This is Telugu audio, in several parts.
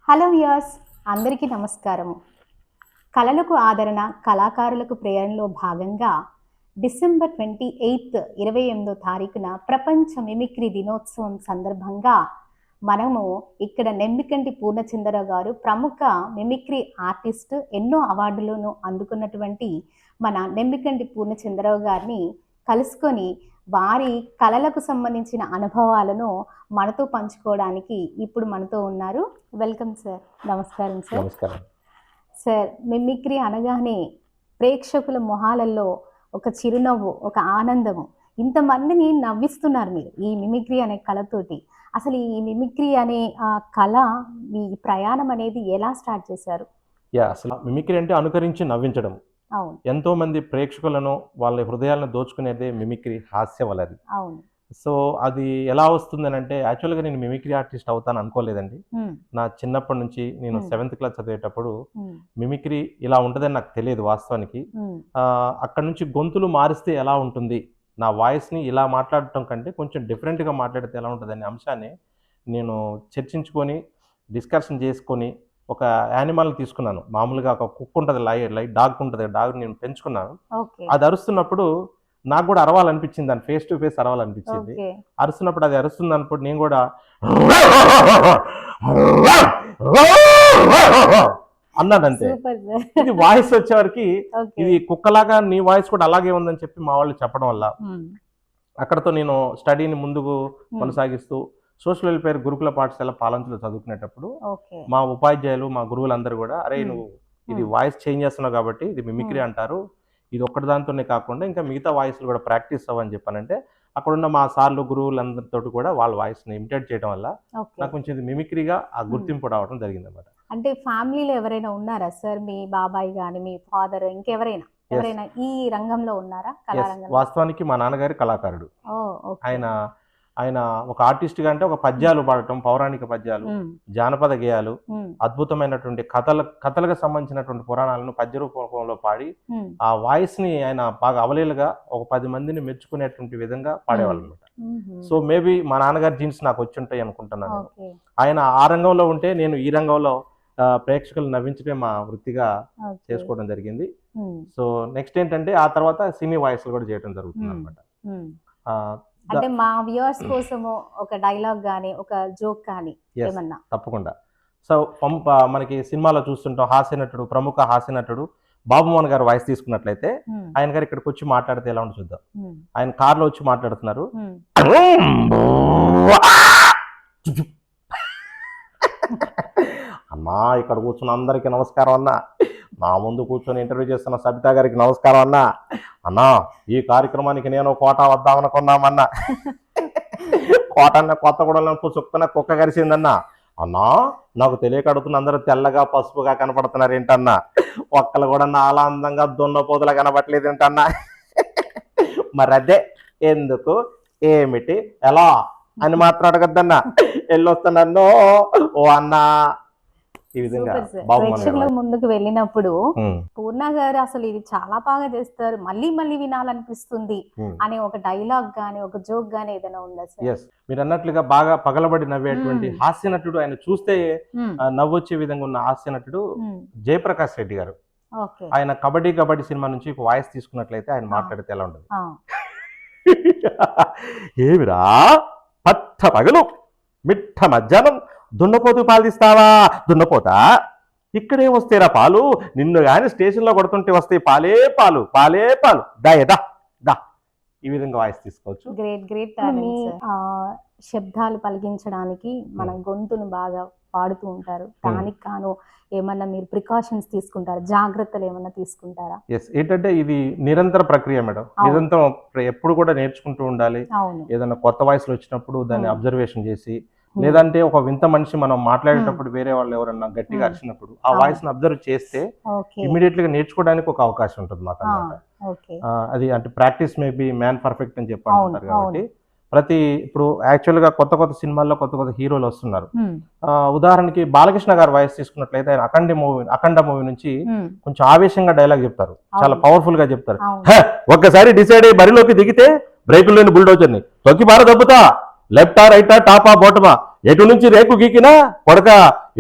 హలో వ్యూయర్స్, అందరికీ నమస్కారము. కళలకు ఆదరణ, కళాకారులకు ప్రేరణలో భాగంగా డిసెంబర్ 28 28వ తారీఖున ప్రపంచ మిమిక్రీ దినోత్సవం సందర్భంగా మనము ఇక్కడ నెమ్మికంటి పూర్ణచంద్రరావు గారు ప్రముఖ మిమిక్రీ ఆర్టిస్ట్, ఎన్నో అవార్డులను అందుకున్నటువంటి మన నెమ్మికంటి పూర్ణచంద్రరావు గారిని కలుసుకొని వారి కళలకు సంబంధించిన అనుభవాలను మనతో పంచుకోవడానికి ఇప్పుడు మనతో ఉన్నారు. Welcome sir. నమస్కారం సార్. నమస్కారం సార్, మిమిక్రీ అనగానే ప్రేక్షకుల మొహాలలో ఒక చిరునవ్వు, ఒక ఆనందము, ఇంతమందిని నవ్విస్తున్నారు మీరు ఈ మిమిక్రీ అనే కళతోటి. అసలు ఈ మిమిక్రీ అనే కళ, మీ ప్రయాణం అనేది ఎలా స్టార్ట్ చేశారు? అసలు మిమిక్రీ అంటే అనుకరించి నవ్వించడం. అవును, ఎంతో మంది ప్రేక్షకులను వాళ్ళ హృదయాలను దోచుకునేదే మిమిక్రీ, హాస్యం వలది. అవును. సో అది ఎలా వస్తుందని అంటే, యాక్చువల్గా నేను మిమిక్రీ ఆర్టిస్ట్ అవుతాను అనుకోలేదండి. నా చిన్నప్పటి నుంచి నేను 7th క్లాస్ చదివేటప్పుడు మిమిక్రీ ఇలా ఉంటుందని నాకు తెలియదు వాస్తవానికి. అక్కడ నుంచి గొంతులు మారిస్తే ఎలా ఉంటుంది, నా వాయిస్ని ఇలా మాట్లాడటం కంటే కొంచెం డిఫరెంట్గా మాట్లాడితే ఎలా ఉంటుంది అనే అంశాన్ని నేను చర్చించుకొని డిస్కషన్ చేసుకొని ఒక యానిమల్ తీసుకున్నాను. మామూలుగా ఒక కుక్క ఉంటుంది, లైట్ డాగ్ ఉంటుంది, డాగ్ నేను పెంచుకున్నాను. అది అరుస్తున్నప్పుడు నాకు కూడా అరవాలనిపించింది, దాన్ని ఫేస్ టు ఫేస్ అరవాలనిపించింది. అరుస్తున్నప్పుడు అది అరుస్తుంది అన్నప్పుడు నేను కూడా అన్నానంతే. ఇది వాయిస్ వచ్చేవరకు ఇది కుక్కలాగా నీ వాయిస్ కూడా అలాగే ఉందని చెప్పి మా వాళ్ళు చెప్పడం వల్ల అక్కడతో నేను స్టడీని ముందుకు కొనసాగిస్తూ సోషల్ వెల్ఫేర్ గురుకుల పాఠశాల పాలంచులో చదువుకునేటప్పుడు మా ఉపాధ్యాయులు, మా గురువులందరూ కూడా, అరే నువ్వు ఇది వాయిస్ చేంజ్ చేస్తున్నావు కాబట్టి ఇది మిమిక్రీ అంటారు, ఇది ఒక్కటి దాంతోనే కాకుండా ఇంకా మిగతా వాయిస్లు కూడా ప్రాక్టీస్ అవ్వని చెప్పానంటే, అక్కడున్న మా సార్లు గురువులందరితో కూడా వాళ్ళ వాయిస్ని ఇమిటేట్ చేయడం వల్ల నాకు కొంచెం మిమిక్రీగా ఆ గుర్తింపు రావడం జరిగింది అన్నమాట. అంటే ఫ్యామిలీలో ఎవరైనా ఉన్నారా సార్, మీ బాబాయ్ కానీ మీ ఫాదర్, ఇంకెవరైనా ఈ రంగంలో ఉన్నారా? వాస్తవానికి మా నాన్నగారి కళాకారుడు. ఆయన ఒక ఆర్టిస్ట్గా అంటే ఒక పద్యాలు పాడటం, పౌరాణిక పద్యాలు, జానపద గేయాలు, అద్భుతమైనటువంటి కథలకు సంబంధించినటువంటి పురాణాలను పద్య రూపంలో పాడి ఆ వాయిస్ ని ఆయన బాగా అవలీలుగా ఒక 10 మందిని మెచ్చుకునేటువంటి విధంగా పాడేవాళ్ళు అనమాట. సో మేబీ మా నాన్నగారి జీన్స్ నాకు వచ్చి ఉంటాయి అనుకుంటున్నాను. ఆయన ఆ రంగంలో ఉంటే నేను ఈ రంగంలో ప్రేక్షకులు నవ్వించడమే మా వృత్తిగా చేసుకోవడం జరిగింది. సో నెక్స్ట్ ఏంటంటే ఆ తర్వాత సినీ వాయిస్లు కూడా చేయడం జరుగుతుంది అనమాట. అంటే మా వ్యూవర్స్ కోసము ఒక డైలాగ్ గానీ, ఒక జోక్ కానీ ఏమన్నా? తప్పకుండా. సో మనకి సినిమాలో చూస్తుంటాం, హాస్యనటుడు, ప్రముఖ హాస్యనటుడు బాబుమోహన్ గారు వాయిస్ తీసుకున్నట్లయితే ఆయన గారు ఇక్కడికి వచ్చి మాట్లాడితే ఎలా ఉంటుందో చూద్దాం. ఆయన కార్లో వచ్చి మాట్లాడుతున్నారు. అన్నా, ఇక్కడ కూర్చున్న అందరికి నమస్కారం అన్నా, నా ముందు కూర్చొని ఇంటర్వ్యూ చేస్తున్న సబితా గారికి నమస్కారం అన్నా. అన్నా, ఈ కార్యక్రమానికి నేను కోటా వద్దామనుకున్నామన్నా. కోటన్న కొత్తగూడెంలో పుసుక్కున కుక్క కరిసిందన్నా. అన్నా, నాకు తెలియక అడుగుతున్న అందరూ తెల్లగా పసుపుగా కనపడుతున్నారు ఏంటన్నా, ఒక్కలు కూడా నాలా అందంగా దున్నపోతులా కనపడలేదు ఏంటన్నా. మరి అదే ఎందుకు, ఏమిటి, ఎలా అని మాత్రం అడగద్దన్నా. వెళ్ళొస్తానన్నో ఓ అన్నా. ఈ విధంగా ప్రేక్షకుల ముందుకు వెళ్ళినప్పుడు పూర్ణ గారు అసలు ఇది చాలా బాగా చేస్తారు, మళ్ళీ మళ్ళీ వినాలనిపిస్తుంది అనే ఒక డైలాగ్ గానీ, ఒక జోక్ గానీ ఏదైనా ఉందా సార్? మీరు అన్నట్లుగా బాగా పగలబడి నవ్వేటువంటి హాస్య నటుడు, ఆయన చూస్తే నవ్వొచ్చే విధంగా ఉన్న హాస్య నటుడు జయప్రకాష్ రెడ్డి గారు. ఆయన కబడ్డీ సినిమా నుంచి ఒక వాయిస్ తీసుకున్నట్లయితే ఆయన మాట్లాడితే ఎలా ఉండదు. ఏమిరా పట్ట పగలు మిట్ట మధ్యాహ్నం దున్నపోతు పాలు తీస్తావా దున్నపోతా, ఇక్కడే వస్తేరా పాలు, నిన్ను కానీ స్టేషన్లో కొడుతుంటే వస్తాయి పాలే పాలు, పాలే పాలు, దా దా. ఈ విధంగా వాయిస్ తీసుకోవచ్చు. గ్రేట్. శబ్దాలు పలికించడానికి మన గొంతును బాగా పాడుతూ ఉంటారు, దానికి కాను ఏమన్నా మీరు ప్రికాషన్స్ తీసుకుంటారా, జాగ్రత్తలు ఏమన్నా తీసుకుంటారా? ఏంటంటే ఇది నిరంతర ప్రక్రియ మేడం, నిరంతరం ఎప్పుడు కూడా నేర్చుకుంటూ ఉండాలి. ఏదైనా కొత్త వాయిస్లు వచ్చినప్పుడు దాన్ని అబ్జర్వేషన్ చేసి, లేదంటే ఒక వింత మనిషి మనం మాట్లాడేటప్పుడు వేరే వాళ్ళు ఎవరన్నా గట్టిగా అరిచినప్పుడు ఆ వాయిస్ ని అబ్జర్వ్ చేస్తే ఇమీడియట్ గా నేర్చుకోవడానికి ఒక అవకాశం ఉంటుంది మాకు అన్నమాట. అది అంటే ప్రాక్టీస్ మేబీ మ్యాన్ పర్ఫెక్ట్ అని చెప్పి అంటారు. కాబట్టి ఇప్పుడు యాక్చువల్ గా కొత్త సినిమాల్లో కొత్త హీరోలు వస్తున్నారు. ఉదాహరణకి బాలకృష్ణ గారు వాయిస్ తీసుకున్నట్లయితే ఆయన అఖండ మూవీ నుంచి కొంచెం ఆవేశంగా డైలాగ్ చెప్తారు, చాలా పవర్ఫుల్ గా చెప్తారు. ఒక్కసారి డిసైడ్ అయ్యి బరిలోకి దిగితే బ్రేకులు లేని బుల్డోజర్ ని తొక్కి బార దబ్బుతా, లెఫ్టా రైటా టాపా బాటమా, ఎటు నుంచి రేకు గీకినా కొడక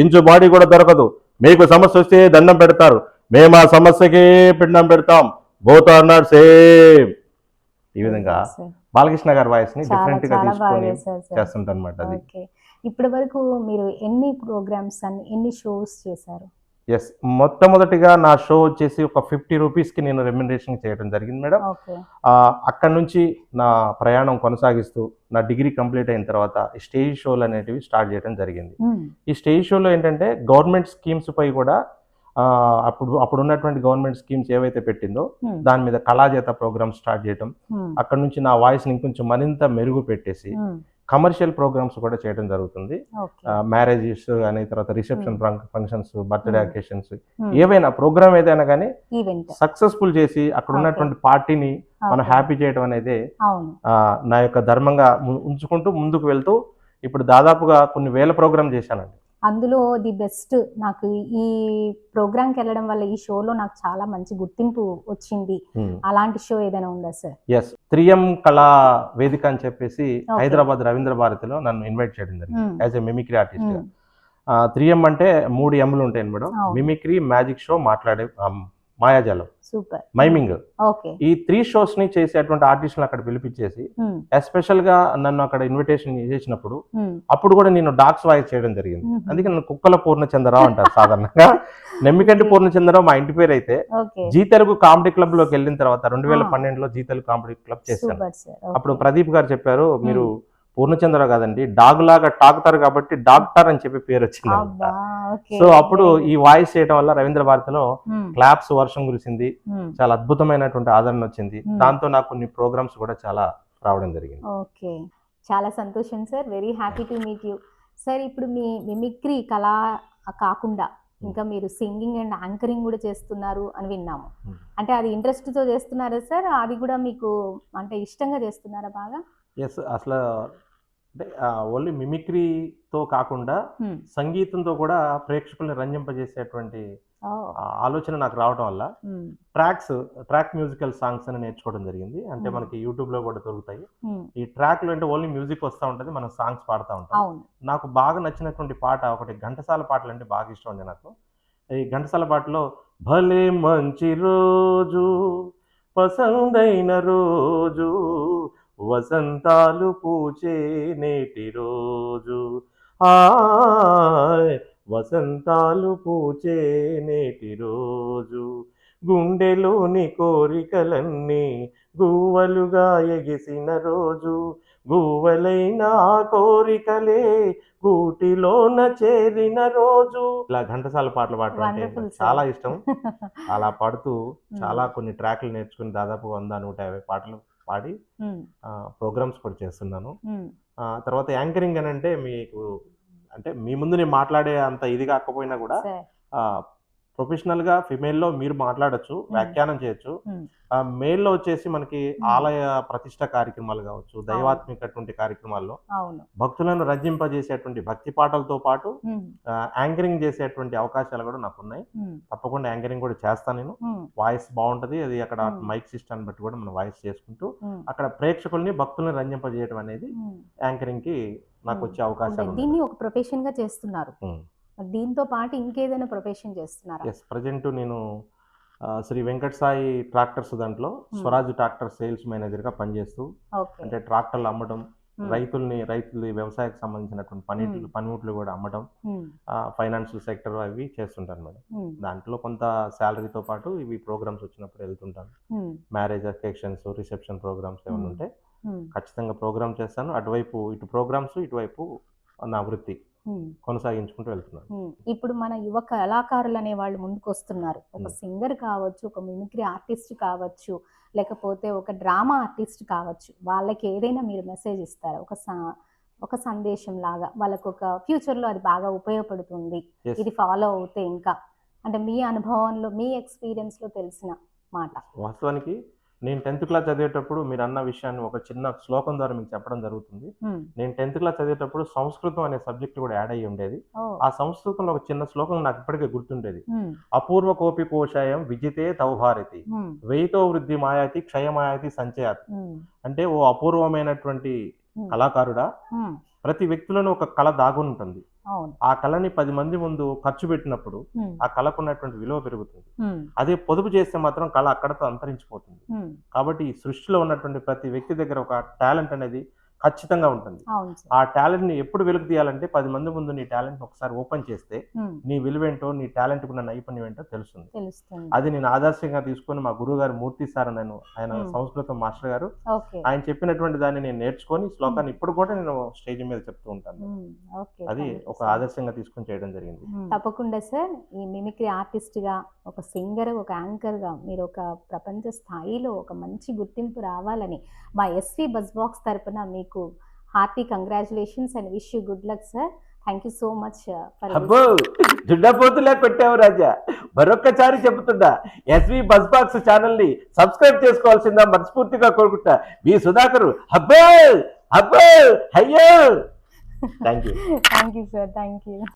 ఇంచు బాడీ కూడా దొరకదు. మీకు సమస్య వస్తే దండం పెడతారు, మేము ఆ సమస్యకే పిండం పెడతాం. Both are not same. ఈ విధంగా బాలకృష్ణ గారి వాయిస్ ని డిఫరెంట్ గా తీసుకొని చేస్తుంటారు అనమాట. అది ఇప్పటి వరకు మీరు ఎన్ని ప్రోగ్రామ్స్ అని ఎన్ని షోస్ చేశారు? ఎస్, మొట్టమొదటిగా నా షో వచ్చేసి ఒక 50 రూపీస్కి నేను రెమ్యునరేషన్ చేయడం జరిగింది మేడం. అక్కడ నుంచి నా ప్రయాణం కొనసాగిస్తూ నా డిగ్రీ కంప్లీట్ అయిన తర్వాత స్టేజ్ షోలు అనేటివి స్టార్ట్ చేయడం జరిగింది. ఈ స్టేజ్ షోలో ఏంటంటే గవర్నమెంట్ స్కీమ్స్ పై కూడా అప్పుడు ఉన్నటువంటి గవర్నమెంట్ స్కీమ్స్ ఏవైతే పెట్టిందో దాని మీద కళాజేత ప్రోగ్రామ్ స్టార్ట్ చేయడం, అక్కడ నుంచి నా వాయిస్ ని ఇంకొంచెం మరింత మెరుగు పెట్టేసి కమర్షియల్ ప్రోగ్రామ్స్ కూడా చేయడం జరుగుతుంది. మ్యారేజెస్ కానీ, తర్వాత రిసెప్షన్ ఫంక్షన్స్, బర్త్డే అకేషన్స్, ఏవైనా ప్రోగ్రామ్ ఏదైనా కానీ సక్సెస్ఫుల్ చేసి అక్కడ ఉన్నటువంటి పార్టీని మనం హ్యాపీ చేయడం అనేది నా యొక్క ధర్మంగా ఉంచుకుంటూ ముందుకు వెళ్తూ ఇప్పుడు దాదాపుగా కొన్ని వేల ప్రోగ్రామ్ చేశానండి. అందులో ది బెస్ట్ నాకు ఈ ప్రోగ్రామ్కి వెళ్ళడం వల్ల ఈ షోలో నాకు చాలా మంచి గుర్తింపు వచ్చింది, అలాంటి షో ఏదైనా ఉందా సార్? ఎస్, 3M కళా వేదిక అని చెప్పేసి హైదరాబాద్ రవీంద్ర భారతిలో నన్ను ఇన్వైట్ చేయడం జరిగింది as a mimicry artist. 3M అంటే 3 Mలు ఉంటాయి మేడం. మిమిక్రీ, మ్యాజిక్ షో, మాట్లాడే మాయాజాలం, సూపర్, మైమింగ్. ఈ 3 షోస్ ని చేసేటువంటి ఆర్టిస్టులు అక్కడ పిలిపించేసి ఎస్పెషల్ గా నన్ను అక్కడ ఇన్విటేషన్ చేసినప్పుడు అప్పుడు కూడా నేను డాగ్స్ వాయిస్ చేయడం జరిగింది. అందుకే నన్ను కుక్కల పూర్ణచంద్రరావు అంటారు సాధారణంగా. నెమ్మికంటి పూర్ణచంద్రరావు మా ఇంటి పేరు అయితే జీ తెలుగు కామెడీ క్లబ్ లోకి వెళ్ళిన తర్వాత 2012లో జీ తెలుగు కామెడీ క్లబ్ చేశాను. అప్పుడు ప్రదీప్ గారు చెప్పారు, మీరు పూర్ణచంద్ర కాదండి, డాగ్ లాగా టాకుతారు కాబట్టి డాక్టర్ అని చెప్పి పేరు వచ్చింది. సో అప్పుడు ఈ వాయిస్ చేయడం వల్ల రవీంద్ర భారతిలో క్లాప్స్ వర్షం కురిసింది, చాలా అద్భుతమైనటువంటి ఆదరణ వచ్చింది. దాంతో నాకు కొన్ని ప్రోగ్రామ్స్ కూడా చాలా రావడం జరిగింది. ఓకే, చాలా సంతోషం sir, very happy to meet you sir. ఇప్పుడు మీ మిమిక్రీ కళ కాకుండా ఇంకా మీరు సింగింగ్ అండ్ యాంకరింగ్ కూడా చేస్తున్నారు అని విన్నాము. అంటే అది ఇంట్రెస్ట్ తో చేస్తున్నారా సార్? అది కూడా మీకు అంటే ఇష్టంగా చేస్తున్నారా బాగా? ఎస్, అసలు అంటే ఓన్లీ మిమిక్రీతో కాకుండా సంగీతంతో కూడా ప్రేక్షకుల్ని రంజింపజేసేటువంటి ఆలోచన నాకు రావడం వల్ల ట్రాక్ మ్యూజికల్ సాంగ్స్ అని నేర్చుకోవడం జరిగింది. అంటే మనకి యూట్యూబ్ లో కూడా దొరుకుతాయి. ఈ ట్రాక్ లో అంటే ఓన్లీ మ్యూజిక్ వస్తూ ఉంటది, మనం సాంగ్స్ పాడుతూ ఉంటాం. నాకు బాగా నచ్చినటువంటి పాట ఒకటి ఘంటసాల పాటలు అంటే బాగా ఇష్టం అండి నాకు. ఈ ఘంటసాల పాటలో భలే మంచి రోజు పసందైన రోజు వసంతాలు పూచే నేటి రోజు, వసంతాలు పూచే నేటి రోజు, గుండెలోని కోరికలన్నీ గువ్వలుగా ఎగిసిన రోజు, గువ్వలైన కోరికలే గూటిలోన చేరిన రోజు. ఇలా ఘంటసాల పాటలు పాడటం అంటే చాలా ఇష్టం. అలా పాడుతూ చాలా కొన్ని ట్రాక్లు నేర్చుకుని దాదాపు 100-150 పాటలు పాడి ప్రోగ్రామ్స్ కూడా చేస్తున్నాను. తర్వాత యాంకరింగ్ అని అంటే మీకు అంటే మీ ముందు నేను మాట్లాడే అంత ఇది కాకపోయినా కూడా ప్రొఫెషనల్ గా ఫిమేల్ లో మీరు మాట్లాడచ్చు, వ్యాఖ్యానం చేయొచ్చు. మేల్ లో వచ్చేసి మనకి ఆలయ ప్రతిష్ట కార్యక్రమాలు కావచ్చు, దైవాత్మికటువంటి కార్యక్రమాల్లో భక్తులను రంజింపజేసేటువంటి భక్తి పాటలతో పాటు యాంకరింగ్ చేసేటువంటి అవకాశాలు కూడా నాకు ఉన్నాయి. తప్పకుండా యాంకరింగ్ కూడా చేస్తాను నేను. వాయిస్ బాగుంటది, అది అక్కడ మైక్ సిస్టమ్ బట్టి కూడా మనం వాయిస్ చేసుకుంటూ అక్కడ ప్రేక్షకుల్ని భక్తుల్ని రంజింపజేయడం అనేది యాంకరింగ్ కి నాకు వచ్చే అవకాశం. దీన్ని ఒక ప్రొఫెషన్ గా చేస్తున్నారు, దీంతో పాటు ఇంకేదైనా ప్రొఫెషన్ చేస్తున్నారా? ఎస్, ప్రజెంట్ నేను శ్రీ వెంకట సాయి ట్రాక్టర్స్ దాంట్లో స్వరాజ్ ట్రాక్టర్ సేల్స్ మేనేజర్ గా పనిచేస్తూ, అంటే ట్రాక్టర్లు అమ్మడం, రైతులు వ్యవసాయకు సంబంధించినటువంటి పనిముట్లు కూడా అమ్మడం, ఫైనాన్షియల్ సెక్టర్ అవి చేస్తుంటాను మేడం. దాంట్లో కొంత శాలరీతో పాటు ఇవి ప్రోగ్రామ్స్ వచ్చినప్పుడు వెళ్తుంటాను. మ్యారేజ్ అకేషన్స్, రిసెప్షన్ ప్రోగ్రామ్స్ ఏమైనా ఉంటే ఖచ్చితంగా ప్రోగ్రామ్ చేస్తాను. అటువైపు ఇటు ప్రోగ్రామ్స్, ఇటువైపు నా వృత్తి కొనసాగించుకుంటూ వెళ్తున్నాను. ఇప్పుడు మన యువ కళాకారులు అనే వాళ్ళు ముందుకు వస్తున్నారు. ఒక సింగర్ కావచ్చు, ఒక మిమిక్రీ ఆర్టిస్ట్ కావచ్చు, లేకపోతే ఒక డ్రామా ఆర్టిస్ట్ కావచ్చు. వాళ్ళకి ఏదైనా మీరు మెసేజ్ ఇస్తారా? ఒక సందేశం లాగా వాళ్ళకు ఒక ఫ్యూచర్ లో అది బాగా ఉపయోగపడుతుంది, ఇది ఫాలో అవుతే ఇంకా, అంటే మీ అనుభవంలో మీ ఎక్స్పీరియన్స్ లో తెలిసిన మాట. వాస్తవానికి నేను 10th క్లాస్ చదివేటప్పుడు మీరు అన్న విషయాన్ని ఒక చిన్న శ్లోకం ద్వారా మీకు చెప్పడం జరుగుతుంది. నేను 10th క్లాస్ చదివేటప్పుడు సంస్కృతం అనే సబ్జెక్ట్ కూడా యాడ్ అయ్యి ఉండేది. ఆ సంస్కృతంలో ఒక చిన్న శ్లోకం నాకు ఇప్పటికే గుర్తుండేది. అపూర్వ కోపి కోశాయం విజితే తౌభారతి వెయితో వృద్ధి మాయాతి క్షయమాయాతి సంచయాతి. అంటే ఓ అపూర్వమైనటువంటి కళాకారుడా, ప్రతి వ్యక్తిలోనూ ఒక కళ దాగుని ఉంటుంది. అవును. ఆ కళని 10 మంది ముందు ఖర్చు పెట్టినప్పుడు ఉమ్, ఆ కళకు ఉన్నటువంటి విలువ పెరుగుతుంది. ఉమ్, అదే పొదుపు చేస్తే మాత్రం కళ అక్కడతో అంతరించిపోతుంది. ఉమ్. కాబట్టి ఈ సృష్టిలో ఉన్నటువంటి ప్రతి వ్యక్తి దగ్గర ఒక టాలెంట్ అనేది ఖచ్చితంగా ఉంటుంది. అవును సార్. ఆ టాలెంట్ ని ఎప్పుడు వెలుగు తీయాలంటే 10 మంది ముందు నీ టాలెంట్ ఒకసారి ఓపెన్ చేస్తే ఉమ్, నీ విలువేంటో, నీ టాలెంట్ ఉన్న నైపుణ్యం ఏంటో తెలుస్తుంది. తెలుస్తుంది. అది నేను ఆదర్శంగా తీసుకొని మా గురువు గారు మూర్తి సార్ అని ఆయన Hmm. సంస్కృతం మాస్టర్ గారు, ఓకే. ఆయన చెప్పినటువంటి దాన్ని నేను నేర్చుకొని శ్లోకాన్ని ఇప్పుడు కూడా నేను స్టేజ్ మీద చెప్తూ ఉంటాను. ఉమ్, ఓకే. అది థాంక్యూ ఒక సార్. ఆదర్శంగా తీసుకొని చేయడం జరిగింది. తప్పకుండా సార్, ఈ మిమిక్రీ ఆర్టిస్ట్గా, ఒక సింగర్, ఒక యాంకర్గా మీరు ఒక ప్రపంచ స్థాయిలో ఒక మంచి గుర్తింపు రావాలని మా ఎస్వి బజ్ బాక్స్ తరపున మీకు hearty congratulations and wish you good luck sir. Thank you so much for అబ్బో జుడ్డపోతులే పెట్టావు రాజా. మరొక్కసారి చెబుతున్నా, ఎస్వి బజ్ బాక్స్ ఛానల్ ని సబ్స్క్రైబ్ చేసుకోవాల్సిందా మనస్ఫూర్తిగా కోరుకుంటా. మీ సుధాకర్ అబ్బో అబ్బో అయ్యో. Thank you thank you sir. Thank you.